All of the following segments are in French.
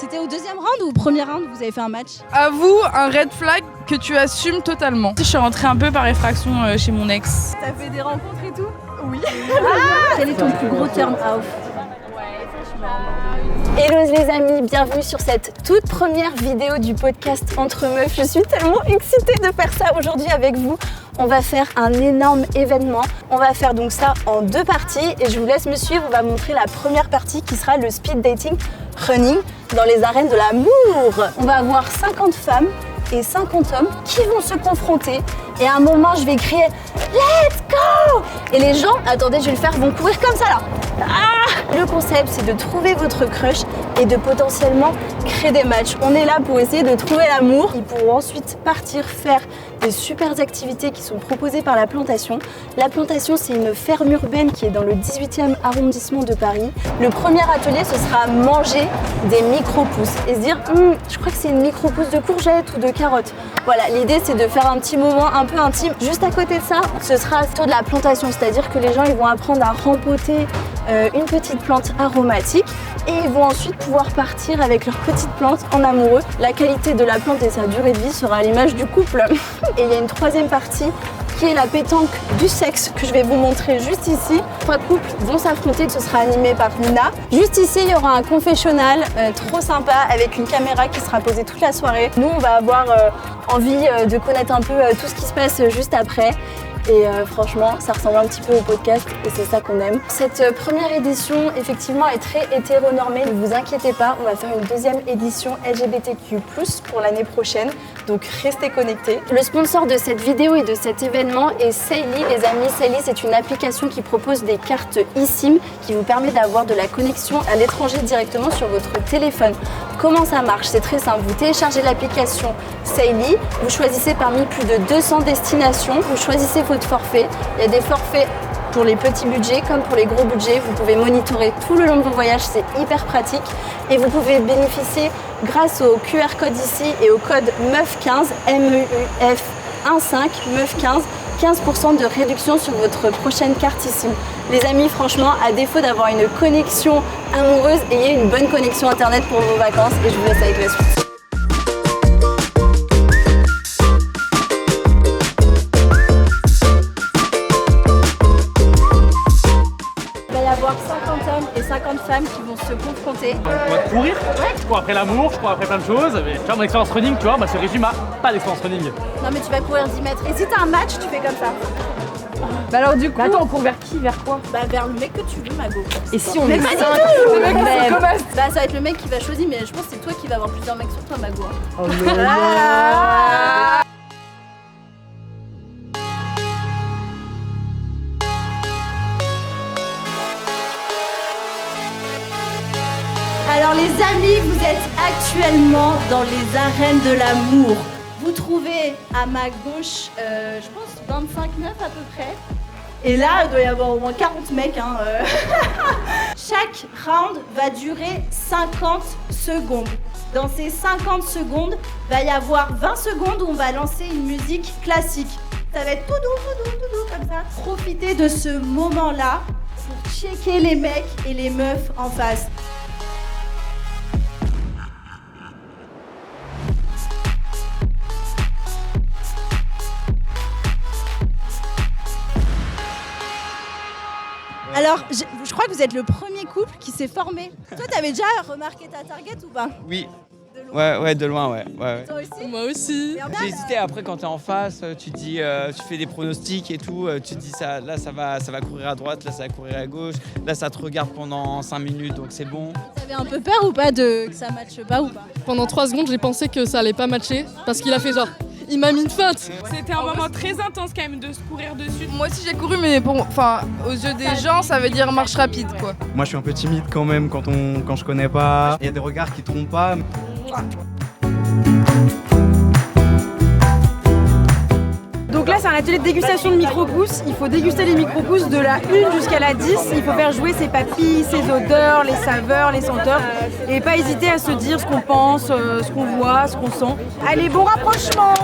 C'était au deuxième round ou au premier round vous avez fait un match? Avoue un red flag que tu assumes totalement. Je suis rentrée un peu par effraction chez mon ex. T'as fait des rencontres et tout? Oui. Quel est ton plus gros turn off? Hello les amis, bienvenue sur cette toute première vidéo du podcast Entre Meufs. Je suis tellement excitée de faire ça aujourd'hui avec vous. On va faire un énorme événement. On va faire donc ça en 2 parties et je vous laisse me suivre. On va montrer la première partie qui sera le speed dating running dans les arènes de l'amour. On va avoir 50 femmes et 50 hommes qui vont se confronter et à un moment je vais crier Let's go! Et les gens, attendez je vais le faire, vont courir comme ça là. Le concept c'est de trouver votre crush et de potentiellement créer des matchs. On est là pour essayer de trouver l'amour. Ils pourront ensuite partir faire des super activités qui sont proposées par La Plantation. La Plantation c'est une ferme urbaine qui est dans le 18e arrondissement de Paris. Le premier atelier ce sera manger des micro-pousses et se dire je crois que c'est une micro-pousse de courgettes ou de carottes. Voilà, l'idée c'est de faire un petit moment un peu intime. Juste à côté de ça, ce sera plutôt de la plantation, c'est-à-dire que les gens ils vont apprendre à rempoter une petite plante aromatique et ils vont ensuite pouvoir partir avec leur petite plante en amoureux. La qualité de la plante et sa durée de vie sera à l'image du couple. Et il y a une troisième partie qui est la pétanque du sexe que je vais vous montrer juste ici. 3 couples vont s'affronter, ce sera animé par Nina. Juste ici, il y aura un confessionnal trop sympa avec une caméra qui sera posée toute la soirée. Nous, on va avoir envie de connaître un peu tout ce qui se passe juste après. Et franchement, ça ressemble un petit peu au podcast et c'est ça qu'on aime. Cette première édition, effectivement, est très hétéronormée. Ne vous inquiétez pas, on va faire une deuxième édition LGBTQ+, pour l'année prochaine. Donc restez connectés. Le sponsor de cette vidéo et de cet événement est Saily. Les amis, Saily, c'est une application qui propose des cartes eSIM qui vous permet d'avoir de la connexion à l'étranger directement sur votre téléphone. Comment ça marche? C'est très simple. Vous téléchargez l'application Saily, vous choisissez parmi plus de 200 destinations, vous choisissez votre forfait. Il y a des forfaits pour les petits budgets comme pour les gros budgets. Vous pouvez monitorer tout le long de vos voyages, c'est hyper pratique. Et vous pouvez bénéficier grâce au QR code ici et au code MEUF15, MEUF15, MEUF15, 15% de réduction sur votre prochaine carte ici. Les amis, franchement, à défaut d'avoir une connexion amoureuse, ayez une bonne connexion internet pour vos vacances et je vous laisse avec la suite. Il va y avoir 50 hommes et 50 femmes qui vont se confronter. On va courir, je cours après l'amour, je cours après plein de choses. Mais, tu vois, mon expérience running, tu vois, se résume à pas d'expérience running. Non mais tu vas courir 10 mètres. Et si t'as un match, tu fais comme ça. Bah alors du coup... Attends, on court vers qui? Vers quoi? Bah vers le mec que tu veux, Mago. Et si on Mais est pas du 5 tout. le mec Bah ça va être le mec qui va choisir, mais je pense que c'est toi qui vas avoir plusieurs mecs sur toi, Mago. Oh non. Alors les amis, vous êtes actuellement dans les arènes de l'amour. Vous trouvez à ma gauche, je pense 25 meufs à peu près. Et là, il doit y avoir au moins 40 mecs. Chaque round va durer 50 secondes. Dans ces 50 secondes, va y avoir 20 secondes où on va lancer une musique classique. Ça va être tout doux, comme ça. Profitez de ce moment-là pour checker les mecs et les meufs en face. Alors, je crois que vous êtes le premier couple qui s'est formé. Toi, t'avais déjà remarqué ta target ou pas? Oui. De loin. Ouais, de loin, ouais. Toi aussi? Moi aussi. J'ai hésité après quand t'es en face, tu dis, tu fais des pronostics et tout, tu te dis ça, là ça va courir à droite, là ça va courir à gauche, là ça te regarde pendant 5 minutes donc c'est bon. T'avais un peu peur ou pas que ça matche pas ou pas? Pendant 3 secondes, j'ai pensé que ça allait pas matcher parce qu'il a fait genre, il m'a mis une feinte. C'était un moment très intense quand même de se courir dessus. Moi aussi j'ai couru mais bon, enfin aux yeux des gens ça veut dire marche rapide quoi. Moi je suis un peu timide quand même quand je connais pas. Il y a des regards qui trompent pas. Donc là, c'est un atelier de dégustation de micro-pousses. Il faut déguster les micro-pousses de la 1 jusqu'à la 10. Il faut faire jouer ses papilles, ses odeurs, les saveurs, les senteurs. Et pas hésiter à se dire ce qu'on pense, ce qu'on voit, ce qu'on sent. Allez, bon rapprochement!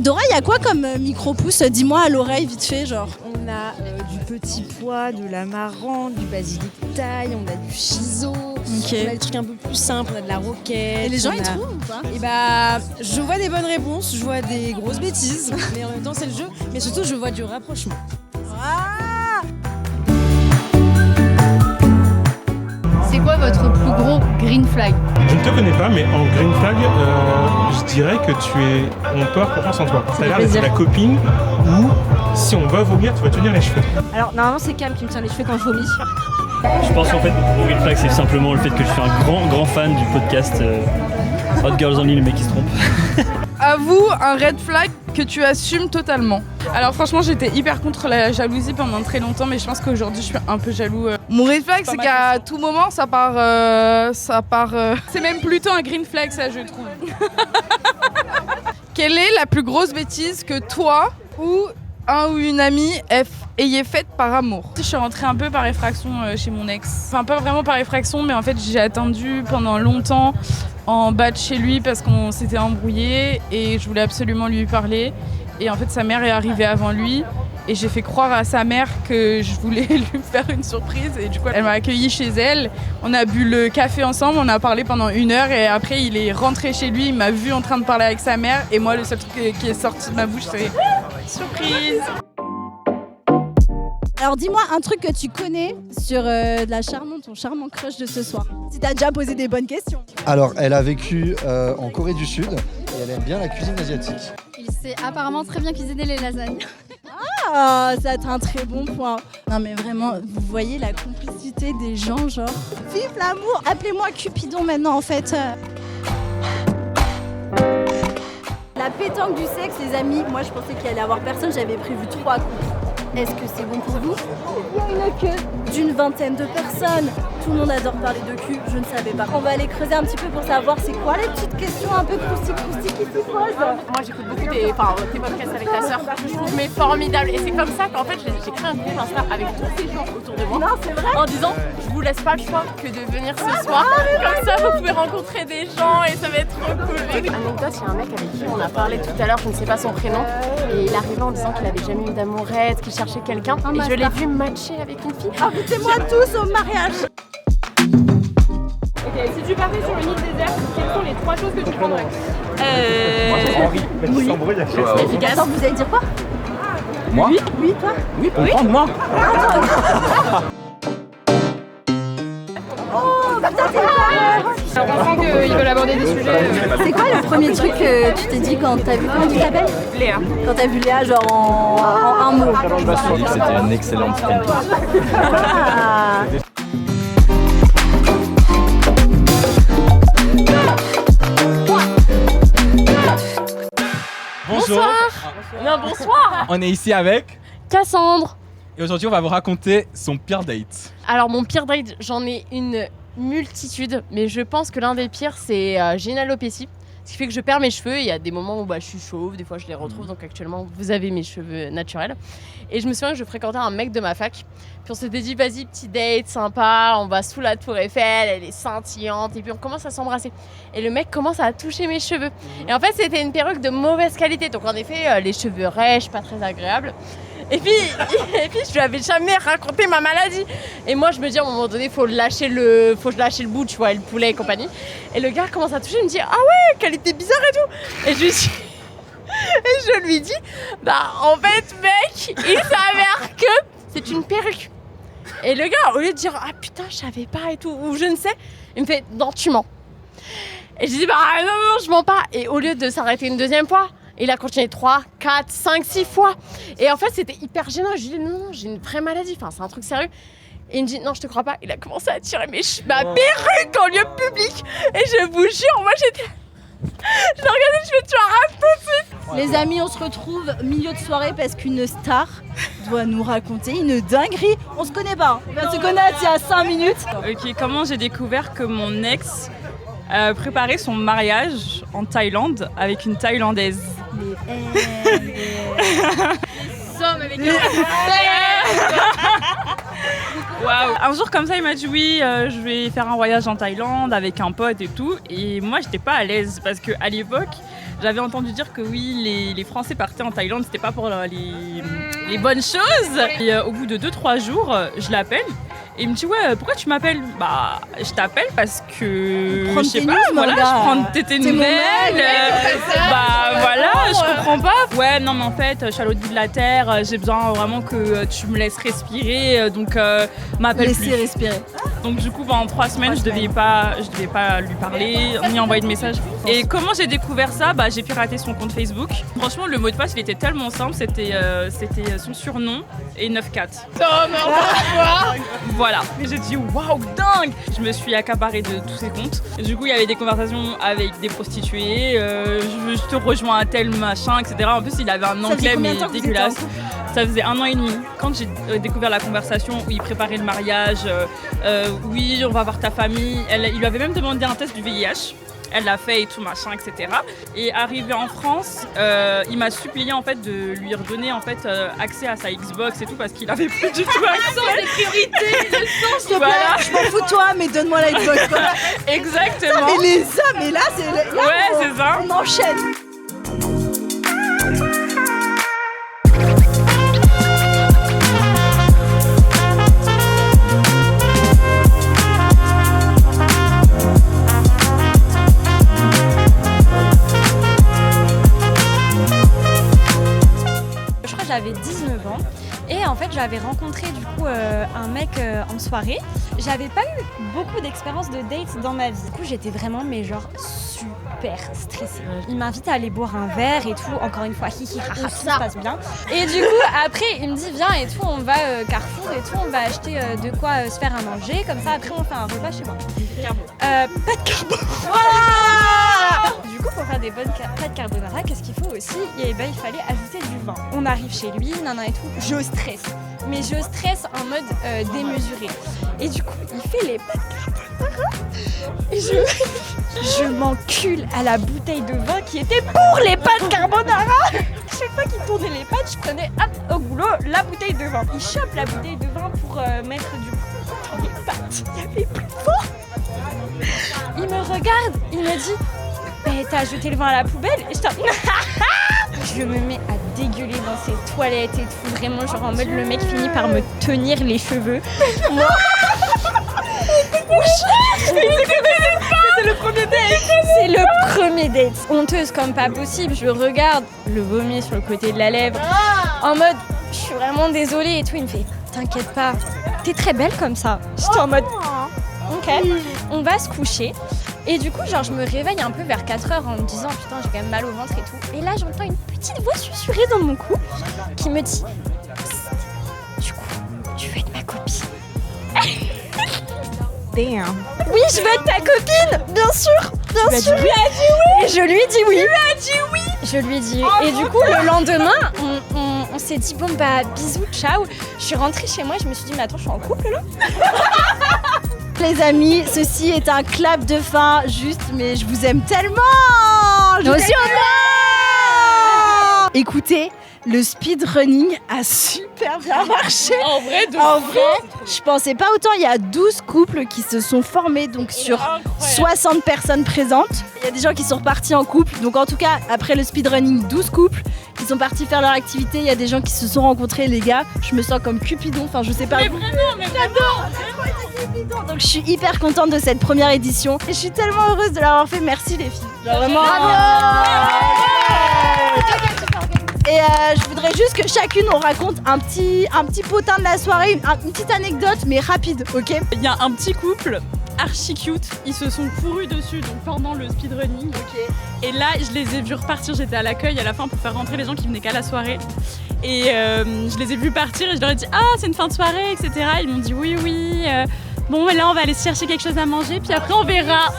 Dora, il y a quoi comme micro-pouce? Dis-moi à l'oreille vite fait, genre. On a du petit pois, de l'amarante, du basilic thaï, on a du shiso, on a des trucs un peu plus simples, on a de la roquette. Et les gens, ils trouvent ou pas? Et bah, je vois des bonnes réponses, je vois des grosses bêtises, mais en même temps c'est le jeu, mais surtout je vois du rapprochement. C'est quoi votre plus gros green flag? Je ne te connais pas, mais en green flag, je dirais que on peut avoir confiance en toi. Ça a l'air d'être la copine où, si on va vomir, tu vas tenir les cheveux. Alors, normalement, c'est Cam qui me tient les cheveux quand je vomis. Je pense qu'en fait, mon green flag, c'est simplement le fait que je suis un grand fan du podcast Hot Girls Only, les mecs qui se trompent. Avoue un red flag que tu assumes totalement. Alors franchement, j'étais hyper contre la jalousie pendant très longtemps, mais je pense qu'aujourd'hui je suis un peu jaloux. Mon red flag, c'est qu'à tout moment ça part. C'est même plutôt un green flag, ça, je trouve. Quelle est la plus grosse bêtise que toi ou un ou une amie ayez faite par amour? Je suis rentrée un peu par effraction chez mon ex. Enfin, pas vraiment par effraction, mais en fait j'ai attendu pendant longtemps en bas de chez lui parce qu'on s'était embrouillé et je voulais absolument lui parler. Et en fait sa mère est arrivée avant lui et j'ai fait croire à sa mère que je voulais lui faire une surprise et du coup elle m'a accueillie chez elle. On a bu le café ensemble, on a parlé pendant 1 heure et après il est rentré chez lui, il m'a vu en train de parler avec sa mère et moi le seul truc qui est sorti de ma bouche c'est surprise. Alors dis-moi un truc que tu connais sur ton charmant crush de ce soir. Si t'as déjà posé des bonnes questions. Alors, elle a vécu en Corée du Sud et elle aime bien la cuisine asiatique. Il sait apparemment très bien cuisiner les lasagnes. Ah, ça a un très bon point. Non mais vraiment, vous voyez la complicité des gens, genre. Vive l'amour! Appelez-moi Cupidon maintenant en fait. La pétanque du sexe, les amis, moi je pensais qu'il allait y avoir personne, j'avais prévu 3 coups. Est-ce que c'est bon pour vous? Il y a une queue d'une 20aine de personnes. Tout le monde adore parler de cul, je ne savais pas. On va aller creuser un petit peu pour savoir c'est quoi les petites questions un peu croustilles qui se posent. Moi j'écoute beaucoup tes podcasts avec ta sœur, je trouve mais formidable. Et c'est comme ça qu'en fait j'ai créé un groupe Insta avec tous ces gens autour de moi. Non, c'est vrai. En disant je vous laisse pas le choix que de venir ce soir. Comme ça vous pouvez rencontrer des gens et ça va être trop cool. Anecdote, il y a un mec avec qui on a parlé tout à l'heure, je ne sais pas son prénom. Et il arrivait en disant qu'il avait jamais eu d'amourette, qu'il cherchait quelqu'un. Et je l'ai vu matcher avec une fille. Invitez-moi tous au mariage. Ok, si tu partais sur une île déserte, quelles sont les 3 choses que tu prendrais? Oui. Efficace. Attends, vous allez dire quoi? Moi? Oui, toi? Oui, pour prendre moi. Oh, putain, t'es Alors on sent qu'ils veulent aborder des sujets. C'est quoi le premier truc que tu t'es dit quand t'as vu, comment tu t'appelles? Léa. Quand t'as vu Léa, genre en un mot. Je me suis dit que c'était une excellente sprinteuse. Ah. Bonjour. Non, bonsoir. On est ici avec Cassandre. et aujourd'hui on va vous raconter son pire date. Alors mon pire date, j'en ai une multitude, mais je pense que l'un des pires c'est Gina Lopessi. Ce qui fait que je perds mes cheveux, il y a des moments où je suis chauve, des fois je les retrouve, donc actuellement vous avez mes cheveux naturels. Et je me souviens que je fréquentais un mec de ma fac, puis on s'était dit vas-y petit date sympa, on va sous la tour Eiffel, elle est scintillante, et puis on commence à s'embrasser. Et le mec commence à toucher mes cheveux. Et en fait c'était une perruque de mauvaise qualité, donc en effet les cheveux rêches, pas très agréables. Et puis je lui avais jamais raconté ma maladie. Et moi je me dis à un moment donné faut lâcher le bout, tu vois, le poulet et compagnie. Et le gars commence à toucher, il me dit ah ouais, qualité bizarre et tout. Et je lui dis bah en fait mec, il s'avère que c'est une perruque. Et le gars au lieu de dire ah putain je savais pas et tout, ou je ne sais, il me fait non tu mens. Et je dis bah non je mens pas. Et au lieu de s'arrêter une deuxième fois, il a continué 3, 4, 5, 6 fois. Et en fait, c'était hyper gênant. Je lui dis non, j'ai une vraie maladie. Enfin, c'est un truc sérieux. Et il me dit non, je te crois pas. Il a commencé à tirer ma perruque en lieu public. Et je vous jure, moi j'étais. Je l'ai regardé, je fais tu arraches tout de suite. Les amis, on se retrouve milieu de soirée parce qu'une star doit nous raconter une dinguerie. On se connaît pas. On se connaît il y a 5 minutes. Ok, comment j'ai découvert que mon ex préparait son mariage en Thaïlande avec une Thaïlandaise. Sommes avec Waouh. Un jour comme ça, il m'a dit oui, je vais faire un voyage en Thaïlande avec un pote et tout. Et moi, j'étais pas à l'aise parce qu'à l'époque, J'avais entendu dire que oui, les Français partaient en Thaïlande, c'était pas pour les bonnes choses. Et au bout de 2-3 jours, je l'appelle. Et il me dit ouais, pourquoi tu m'appelles? Bah je t'appelle parce que je sais pas, voilà, je prends tes nouvelles. Bah voilà, je comprends pas. Ouais non mais en fait je suis à l'autre bout de la terre, j'ai besoin vraiment que tu me laisses respirer, donc m'appelle plus. Laisser respirer. Donc du coup pendant 3 semaines je devais pas lui parler ni envoyer de message. Et comment j'ai découvert ça? Bah j'ai piraté son compte Facebook. Franchement le mot de passe il était tellement simple, c'était son surnom et 94. Voilà. Et j'ai dit waouh dingue. Je me suis accaparée de tous ses comptes. Et du coup il y avait des conversations avec des prostituées, je te rejoins à tel machin, etc. En plus il avait un anglais mais dégueulasse. Ça faisait 1 an et demi. Quand j'ai découvert la conversation où il préparait le mariage, oui, on va voir ta famille. Il lui avait même demandé un test du VIH. Elle l'a fait et tout machin, etc. Et arrivé en France, il m'a supplié en fait de lui redonner en fait accès à sa Xbox et tout parce qu'il avait plus du tout accès. Les priorités, le sens, s'il te plaît. Je m'en fous de toi, mais donne-moi la Xbox. Exactement. Mais les hommes, et là, c'est ça. On enchaîne. J'avais 19 ans et en fait j'avais rencontré du coup un mec en soirée. J'avais pas eu beaucoup d'expérience de date dans ma vie. Du coup j'étais vraiment mais genre super stressée. Il m'invite à aller boire un verre et tout, encore une fois hihi haha, tout se passe bien. Et du coup après il me dit viens et tout, on va Carrefour et tout, on va acheter de quoi se faire à manger, comme ça après on fait un repas chez moi. Pas de carbo. Voilà. Du coup pour faire des bonnes pâtes carbonara, qu'est-ce qu'il faut aussi? Et ben il fallait ajouter du vin. On arrive chez lui, nana et tout, je stresse. Mais je stresse en mode démesuré. Et du coup, il fait les pâtes carbonara. Et je m'encule à la bouteille de vin qui était pour les pâtes carbonara. Chaque fois qu'il tournait les pâtes, je prenais hop, au goulot la bouteille de vin. Il chope la bouteille de vin pour mettre du coup dans les pâtes. Il n'y avait plus de vin. Il me regarde, il me dit t'as jeté le vin à la poubelle? Et je me mets à dégueuler dans ses toilettes et tout, vraiment genre en mode le mec finit par me tenir les cheveux. Moi c'est le premier date. C'est le premier date. Honteuse comme pas possible, je regarde le vomi sur le côté de la lèvre en mode je suis vraiment désolée et tout. Il me fait t'inquiète pas, t'es très belle comme ça. J'étais en mode ok, on va se coucher. Et du coup, genre, je me réveille un peu vers 4h en me disant putain, j'ai quand même mal au ventre et tout. Et là, j'entends une petite voix susurrée dans mon cou qui me dit du coup, tu veux être ma copine? Damn. Oui, je veux être ta copine, bien sûr, bien sûr. Tu lui as dit oui. Et je lui ai dit oui. Tu lui as dit oui. Je lui ai dit. Et du coup, le lendemain, on s'est dit bon bah bisous, ciao. Je suis rentrée chez moi, je me suis dit mais attends, je suis en couple là. Les amis, ceci est un clap de fin, juste, mais je vous aime tellement. Nous aussi on t'aime. Écoutez, le speedrunning a super bien marché. En vrai, je pensais pas autant. Il y a 12 couples qui se sont formés donc sur 60 personnes présentes. Il y a des gens qui sont repartis en couple. Donc en tout cas, après le speedrunning, 12 couples qui sont partis faire leur activité. Il y a des gens qui se sont rencontrés, les gars. Je me sens comme Cupidon. Enfin, je sais pas. Mais j'adore. Donc je suis hyper contente de cette première édition. Et je suis tellement heureuse de l'avoir fait. Merci les filles. Genre vraiment. Et je voudrais juste que chacune on raconte un petit potin de la soirée, une petite anecdote mais rapide, ok? Il y a un petit couple archi cute, ils se sont courus dessus donc pendant le speedrunning. Ok. Et là je les ai vus repartir, j'étais à l'accueil à la fin pour faire rentrer les gens qui venaient qu'à la soirée. Et je les ai vus partir et je leur ai dit ah c'est une fin de soirée etc. Ils m'ont dit oui. Bon là on va aller chercher quelque chose à manger puis après on verra.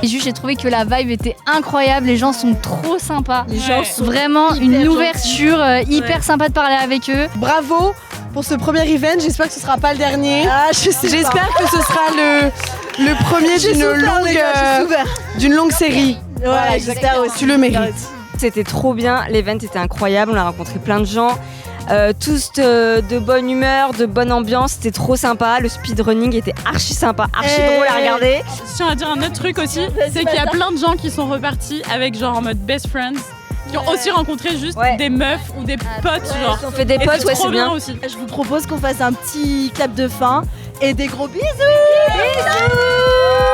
Et juste j'ai trouvé que la vibe était incroyable, les gens sont trop sympas. Les gens sont vraiment une ouverture, hyper sympa de parler avec eux. Bravo pour ce premier event, j'espère que ce sera pas le dernier. J'espère que ce sera le premier d'une longue série. Voilà, j'espère aussi. Tu le mérites. C'était trop bien, l'event était incroyable, on a rencontré plein de gens. tous de bonne humeur, de bonne ambiance, c'était trop sympa. Le speedrunning était archi sympa, archi drôle à regarder. Je tiens à dire un autre truc aussi, c'est qu'il y a plein de gens qui sont repartis avec genre en mode best friends, qui ont aussi rencontré juste des meufs ou des potes genre. Ils ont fait des potes, ouais, c'est bien. Aussi. Je vous propose qu'on fasse un petit clap de fin et des gros bisous. Bisous.